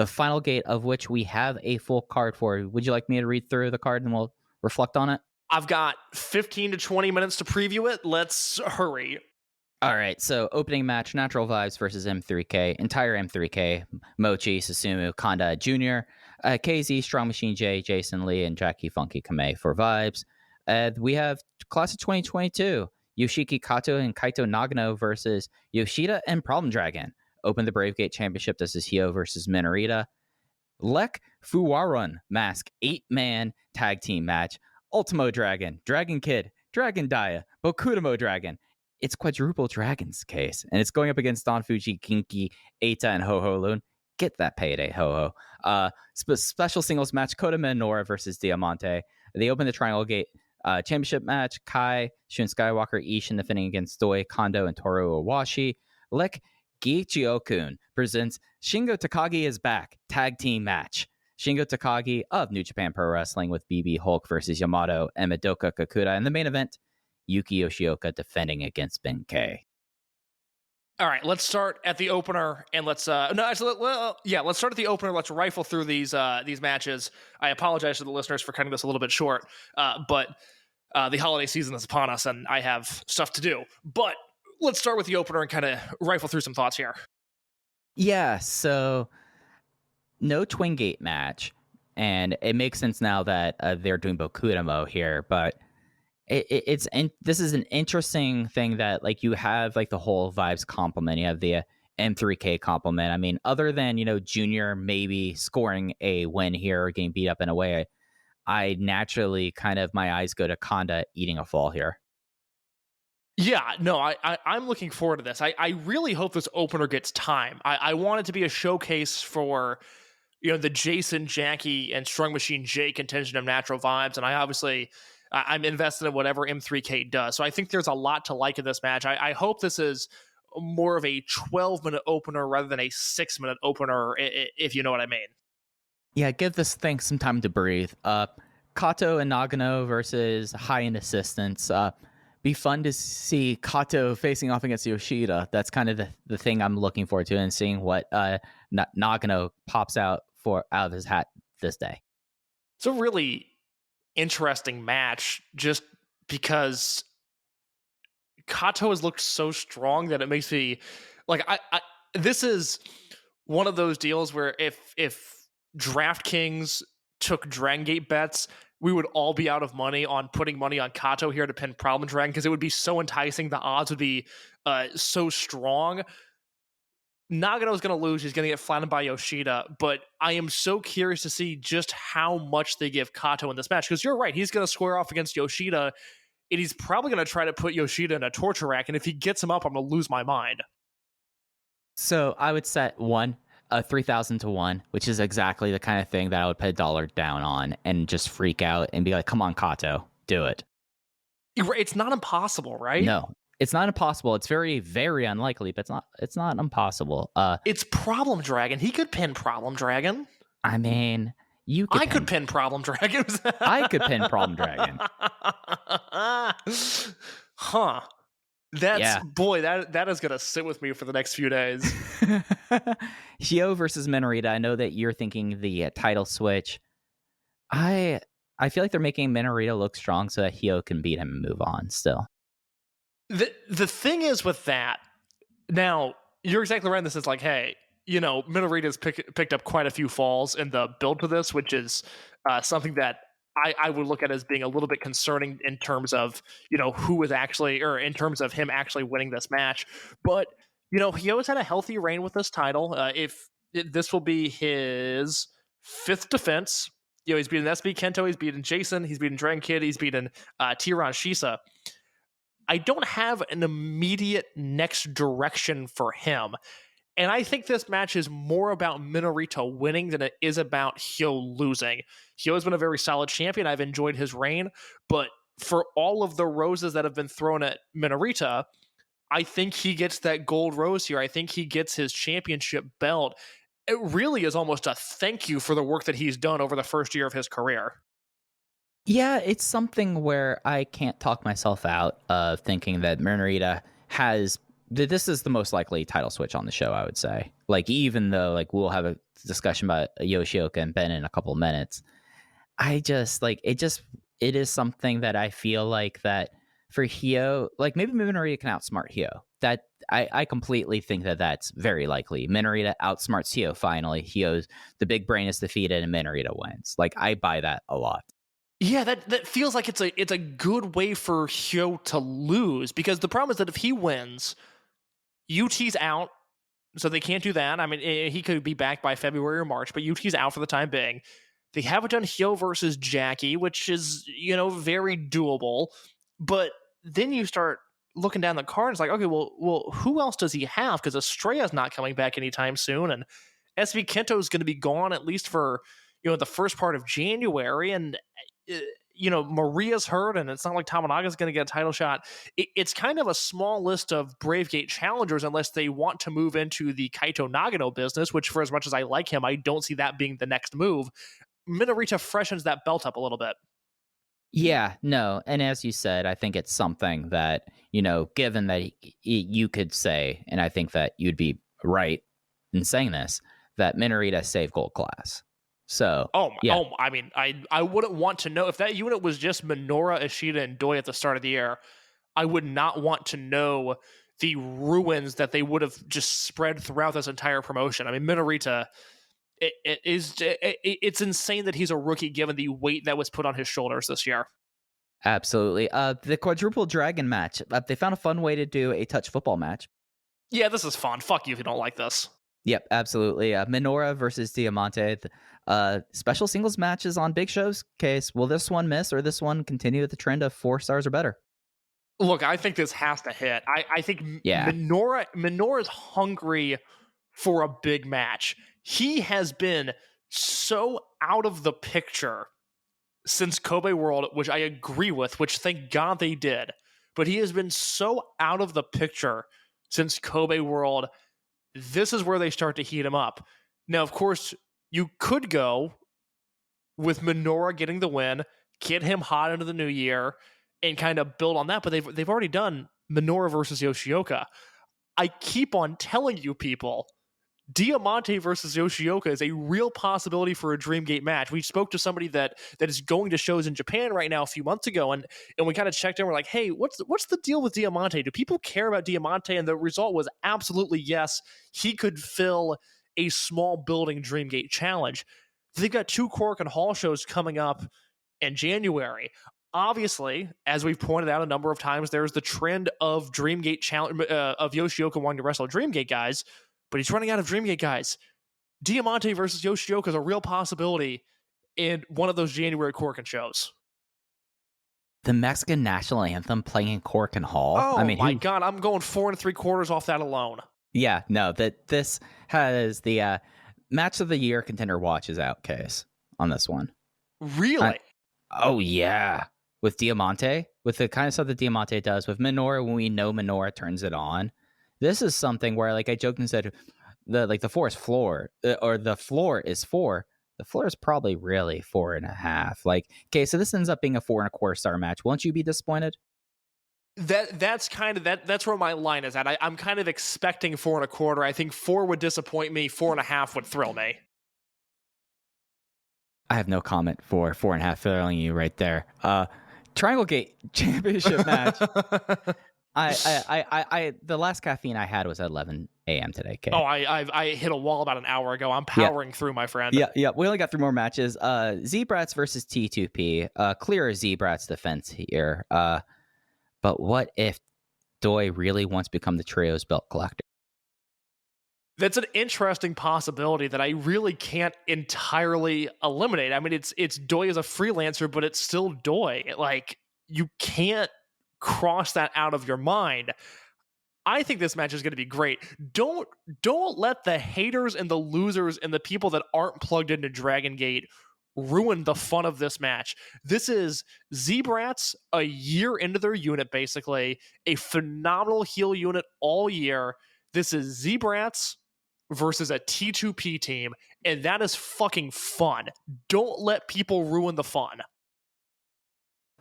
the final gate of which we have a full card for. Would you like me to read through the card and we'll reflect on it? I've got 15 to 20 minutes to preview it. Let's hurry. All right, so opening match, Natural Vibes versus M3K, entire M3K, Mochi, Susumu, Kanda Jr., KZ, Strong Machine J, Jason Lee, and Jackie Funky Kamei for Vibes. We have Class of 2022, Yoshiki Kato and Kaito Nagano versus Yoshida and Problem Dragon. Open the Brave Gate Championship, this is Hyo versus Minorita. Lek Fuwarun Mask 8-man tag team match. Ultimo Dragon, Dragon Kid, Dragon Dia, Bokudamo Dragon. It's quadruple Dragon's case, and it's going up against Don Fuji, Kinky, Eita, and Ho-Ho Loon. Get that payday, Ho-Ho. Special singles match, Kota Minoura versus Diamante. They open the Triangle Gate Championship match, Kai, Shun Skywalker, Ishin defending against Doi, Kondo, and Toru Owashi. Lek Gichiokun presents Shingo Takagi is back, tag team match. Shingo Takagi of New Japan Pro Wrestling with BB Hulk versus Yamato and Madoka Kakuta. In the main event, Yuki Yoshioka defending against Ben K. All right, let's start at the opener, and let's start at the opener. Let's rifle through these matches. I apologize to the listeners for cutting this a little bit short, but the holiday season is upon us, and I have stuff to do. But let's start with the opener and kind of rifle through some thoughts here. Yeah, so no Twin Gate match, and it makes sense now that they're doing Bokudamo here, but this is an interesting thing that like you have like the whole Vibes complement, you have the M3K complement. I mean, other than, Junior maybe scoring a win here or getting beat up in a way, I naturally kind of, my eyes go to Kanda eating a fall here. Yeah, no, I'm looking forward to this. I really hope this opener gets time. I want it to be a showcase for, the Jason, Jackie, and Strong Machine J contingent of Natural Vibes, and I'm invested in whatever M3K does. So I think there's a lot to like in this match. I hope this is more of a 12-minute opener rather than a 6-minute opener, if you know what I mean. Yeah, give this thing some time to breathe. Kato and Nagano versus High-End Assistants. Be fun to see Kato facing off against Yoshida. That's kind of the thing I'm looking forward to, and seeing what Nagano pops out of his hat this day. It's a really interesting match just because Kato has looked so strong that it makes me like this is one of those deals where if DraftKings took Dragongate bets, we would all be out of money on putting money on Kato here to pin Problem Dragon, because it would be so enticing. The odds would be so strong. Nagano's going to lose. He's going to get flattened by Yoshida, but I am so curious to see just how much they give Kato in this match, because you're right. He's going to square off against Yoshida, and he's probably going to try to put Yoshida in a torture rack, and if he gets him up, I'm going to lose my mind. So I would set 3,000 to 1, which is exactly the kind of thing that I would put $1 down on and just freak out and be like, come on, Kato, do it. It's not impossible, right? No. It's not impossible. It's very, very unlikely, but it's not impossible. It's Problem Dragon. He could pin Problem Dragon. I mean, I could pin Problem Dragon. I could pin Problem Dragon. Huh. Boy, that is gonna sit with me for the next few days. Hyo versus Minorita. I know that you're thinking the title switch. I feel like they're making Minorita look strong so that Hyo can beat him and move on still. The thing is with that, now, you're exactly right. This is like, hey, Minorita's picked up quite a few falls in the build to this, which is something that I would look at as being a little bit concerning in terms of, who is actually, or in terms of him actually winning this match. But, Hyo's had a healthy reign with this title. This will be his 5th defense. He's beaten SB Kento, he's beaten Jason, he's beaten Dragon Kid, he's beaten Tiran Shisa. I don't have an immediate next direction for him. And I think this match is more about Minorita winning than it is about Hyo losing. Hyo has been a very solid champion. I've enjoyed his reign. But for all of the roses that have been thrown at Minorita, I think he gets that gold rose here. I think he gets his championship belt. It really is almost a thank you for the work that he's done over the first year of his career. Yeah, it's something where I can't talk myself out of thinking that Minorita has this is the most likely title switch on the show, I would say. Like, even though like we'll have a discussion about Yoshioka and Ben in a couple of minutes, I just like it is something that I feel like that for Hio, like maybe Minorita can outsmart Hio. That I completely think that that's very likely. Minorita outsmarts Hio finally. Hio's the big brain is defeated and Minorita wins. Like, I buy that a lot. Yeah, that feels like it's a good way for Hyo to lose, because the problem is that if he wins, UT's out, so they can't do that. I mean, he could be back by February or March, but UT's out for the time being. They haven't done Hyo versus Jackie, which is, very doable. But then you start looking down the card, and it's like, okay, well, who else does he have? Because Estrella's not coming back anytime soon, and SV Kento is going to be gone at least for, the first part of January, and Maria's hurt, and it's not like Tomonaga's going to get a title shot. It's kind of a small list of Bravegate challengers, unless they want to move into the Kaito Nagano business, which, for as much as I like him, I don't see that being the next move. Minorita freshens that belt up a little bit. Yeah, no. And as you said, I think it's something that, given that you could say, and I think that you'd be right in saying this, that Minorita saved gold class. So, yeah. I mean, I wouldn't want to know if that unit was just Minoura, Ishida, and Doi at the start of the year. I would not want to know the ruins that they would have just spread throughout this entire promotion. I mean, Minorita, it's insane that he's a rookie given the weight that was put on his shoulders this year. Absolutely. The quadruple dragon match. They found a fun way to do a touch football match. Yeah, this is fun. Fuck you if you don't like this. Yep, absolutely. Minoura versus Diamante. Special singles matches on big shows. Case, will this one miss or this one continue with the trend of 4 stars or better? Look, I think this has to hit. I think Minoura is hungry for a big match. He has been so out of the picture since Kobe World, which I agree with, which thank God they did. But he has been so out of the picture since Kobe World. This is where they start to heat him up. Now, of course, you could go with Minoura getting the win, get him hot into the new year, and kind of build on that. But they've already done Minoura versus Yoshioka. I keep on telling you people, Diamante versus Yoshioka is a real possibility for a Dreamgate match. We spoke to somebody that is going to shows in Japan right now a few months ago, and we kind of checked in. We're like, hey, what's the deal with Diamante? Do people care about Diamante? And the result was absolutely yes. He could fill a small building Dreamgate challenge. They've got 2 Cork and Hall shows coming up in January. Obviously, as we've pointed out a number of times, there's the trend of Dreamgate challenge of Yoshioka wanting to wrestle Dreamgate guys. But he's running out of Dreamgate guys. Diamante versus Yoshioka is a real possibility in one of those January Corkin shows. The Mexican national anthem playing in Cork and Hall. Oh, I mean, my God, I'm going 4 3/4 off that alone. Yeah, no, this has the match of the year contender watches out case on this one. Really? Oh, yeah. With Diamante, with the kind of stuff that Diamante does, with Minoura, when we know Minoura turns it on. This is something where, like, I joked and said, the 4 is floor, or the floor is 4. The floor is probably really 4.5. Like, okay, so this ends up being a 4 1/4 star match. Won't you be disappointed? That's kind of that's where my line is at. I'm kind of expecting 4 1/4. I think 4 would disappoint me. 4.5 would thrill me. I have no comment for 4.5 thrilling you right there. Triangle Gate Championship match. I the last caffeine I had was at 11 a.m. today. Kate. Oh, I hit a wall about an hour ago. I'm powering through, my friend. Yeah. We only got 3 more matches. Z-Brats versus T2P. Clear Z-Brats defense here. But what if Doi really wants to become the trio's belt collector? That's an interesting possibility that I really can't entirely eliminate. I mean, it's Doi as a freelancer, but it's still Doi. Like, you can't cross that out of your mind. I think this match is going to be great. Don't let the haters and the losers and the people that aren't plugged into Dragon Gate ruin the fun of this match. This is Z-Brats a year into their unit, basically. A phenomenal heel unit all year. This is Z-Brats versus a T2P team, and that is fucking fun. Don't let people ruin the fun.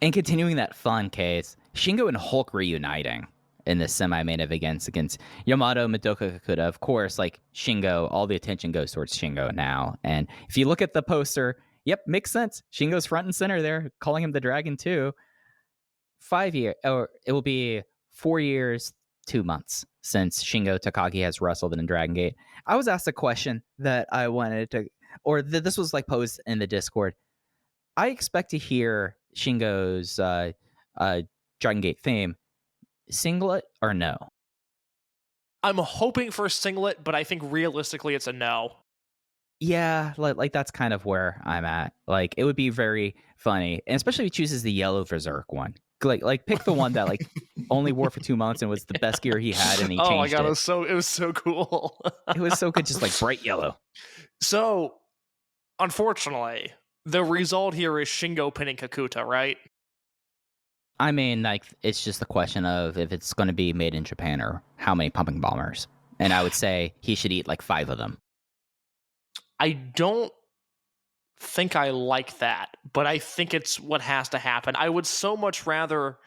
And continuing that fun case, Shingo and Hulk reuniting. in the semi-main event against Yamato, Madoka Kakuta. Of course, like Shingo, all the attention goes towards Shingo now. And if you look at the poster, yep, makes sense. Shingo's front and center there, calling him the Dragon too. 5 year, or it will be 4 years, 2 months since Shingo Takagi has wrestled in Dragon Gate. I was asked a question that I wanted to, or this was like posed in the Discord. I expect to hear Shingo's Dragon Gate theme. Singlet or no? I'm hoping for a singlet, but I think realistically it's a no. Yeah, like that's kind of where I'm at. Like it would be very funny, and especially if he chooses the yellow Berserk one. Like pick the one that like only wore for 2 months and was the best gear he had, and he Oh my changed god, it. it was so cool. It was so good, just like bright yellow. So, unfortunately, the result here is Shingo pinning Kakuta, right? I mean, like it's just a question of if it's going to be made in Japan or how many pumping bombers. And I would say he should eat like 5 of them. I don't think I like that, but I think it's what has to happen. I would so much rather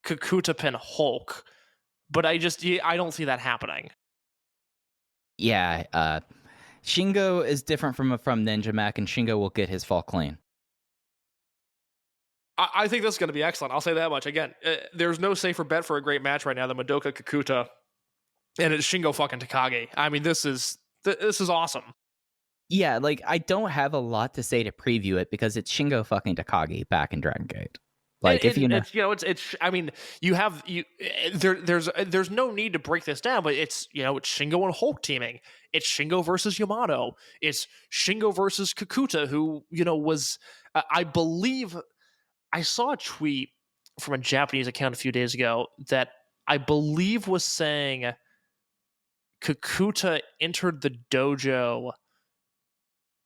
Kakuta pin Hulk, but I don't see that happening. Yeah, Shingo is different from Ninja Mac, and Shingo will get his fall clean. I think this is going to be excellent. I'll say that much. Again, there's no safer bet for a great match right now than Madoka Kakuta, and it's Shingo fucking Takagi. I mean, this is awesome. Yeah, like I don't have a lot to say to preview it because it's Shingo fucking Takagi back in Dragon Gate. Like if you know, it's. I mean, there's no need to break this down, but it's it's Shingo and Hulk teaming. It's Shingo versus Yamato. It's Shingo versus Kakuta, who was I believe I saw a tweet from a Japanese account a few days ago that I believe was saying Kakuta entered the dojo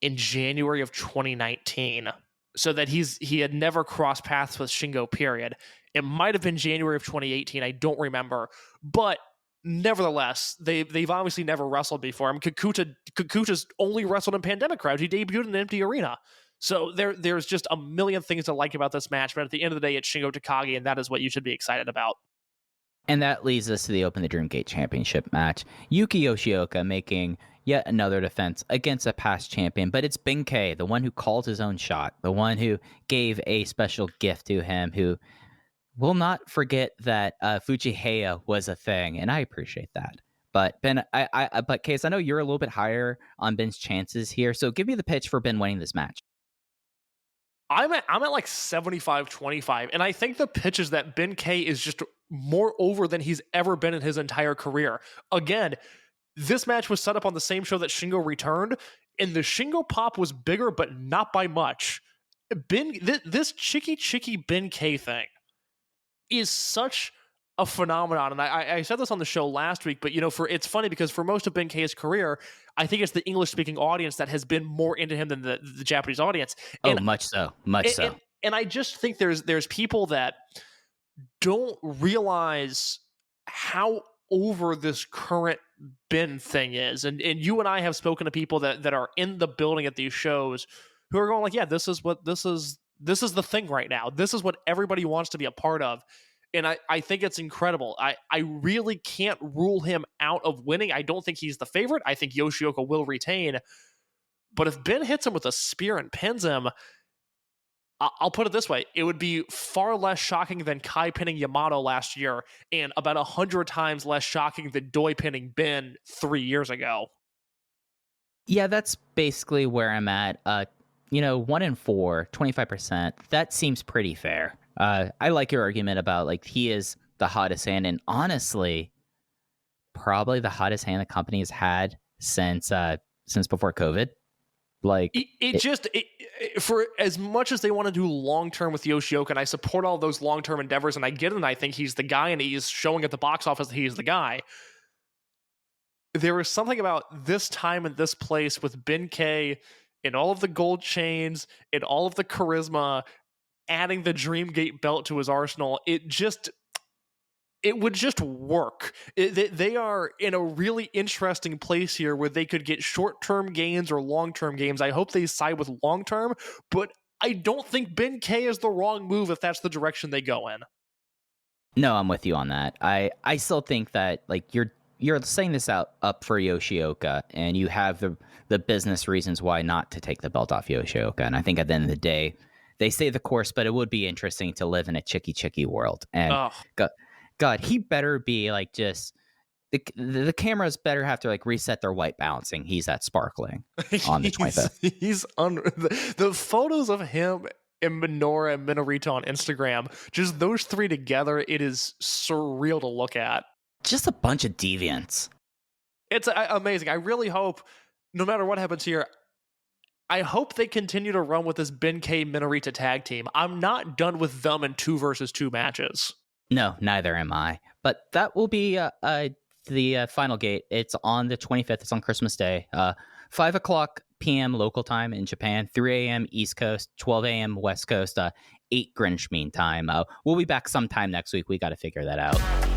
in January of 2019, so that he had never crossed paths with Shingo, period. It might have been January of 2018, I don't remember, but nevertheless, they've obviously never wrestled before. I mean, Kakuta's only wrestled in pandemic crowds. He debuted in an empty arena. So there's just a million things to like about this match, but at the end of the day, it's Shingo Takagi, and that is what you should be excited about. And that leads us to the Open the Dream Gate Championship match. Yuki Yoshioka making yet another defense against a past champion, but it's Ben-K, the one who called his own shot, the one who gave a special gift to him, who will not forget that Fujiheya was a thing, and I appreciate that. But Ben, but Case, I know you're a little bit higher on Ben's chances here, so give me the pitch for Ben winning this match. I'm at like 75-25, and I think the pitch is that Ben-K is just more over than he's ever been in his entire career. Again, this match was set up on the same show that Shingo returned, and the Shingo pop was bigger, but not by much. This chicky Ben-K thing is such a phenomenon, and I said this on the show last week, but it's funny because for most of Ben-K's career, I think it's the English-speaking audience that has been more into him than the Japanese audience. And, much so. And I just think there's people that don't realize how over this current Ben thing is, and you and I have spoken to people that are in the building at these shows who are going like, yeah, this is the thing right now. This is what everybody wants to be a part of. And I think it's incredible. I really can't rule him out of winning. I don't think he's the favorite. I think Yoshioka will retain. But if Ben hits him with a spear and pins him, I'll put it this way. It would be far less shocking than Kai pinning Yamato last year, and about 100 times less shocking than Doi pinning Ben 3 years ago. Yeah, that's basically where I'm at. 1 in 4, 25%. That seems pretty fair. I like your argument about like he is the hottest hand, and honestly, probably the hottest hand the company has had since before COVID. Like for as much as they want to do long term with Yoshioka, and I support all those long term endeavors, and I get it, and I think he's the guy, and he's showing at the box office that he's the guy. There is something about this time and this place with Ben-K and all of the gold chains and all of the charisma, adding the Dreamgate belt to his arsenal. It would just work. They are in a really interesting place here where they could get short-term gains or long-term gains. I hope they side with long-term, but I don't think Ben-K is the wrong move if that's the direction they go in. No, I'm with you on that. I still think that like you're saying this out up for Yoshioka, and you have the business reasons why not to take the belt off Yoshioka. And I think at the end of the day, they stay the course, but it would be interesting to live in a chicky world. And Oh, God, he better be like just the cameras better have to like reset their white balancing. He's at sparkling on the 25th. the photos of him and Minoru and Minorita on Instagram, just those three together, it is surreal to look at. Just a bunch of deviants. It's amazing. I really hope, no matter what happens here, I hope they continue to run with this Benkei Minorita tag team. I'm not done with them in 2 versus 2 matches. No, neither am I. But that will be the final gate. It's on the 25th. It's on Christmas Day. 5 o'clock p.m. local time in Japan, 3 a.m. East Coast, 12 a.m. West Coast, 8 Greenwich Mean Time. We'll be back sometime next week. We got to figure that out.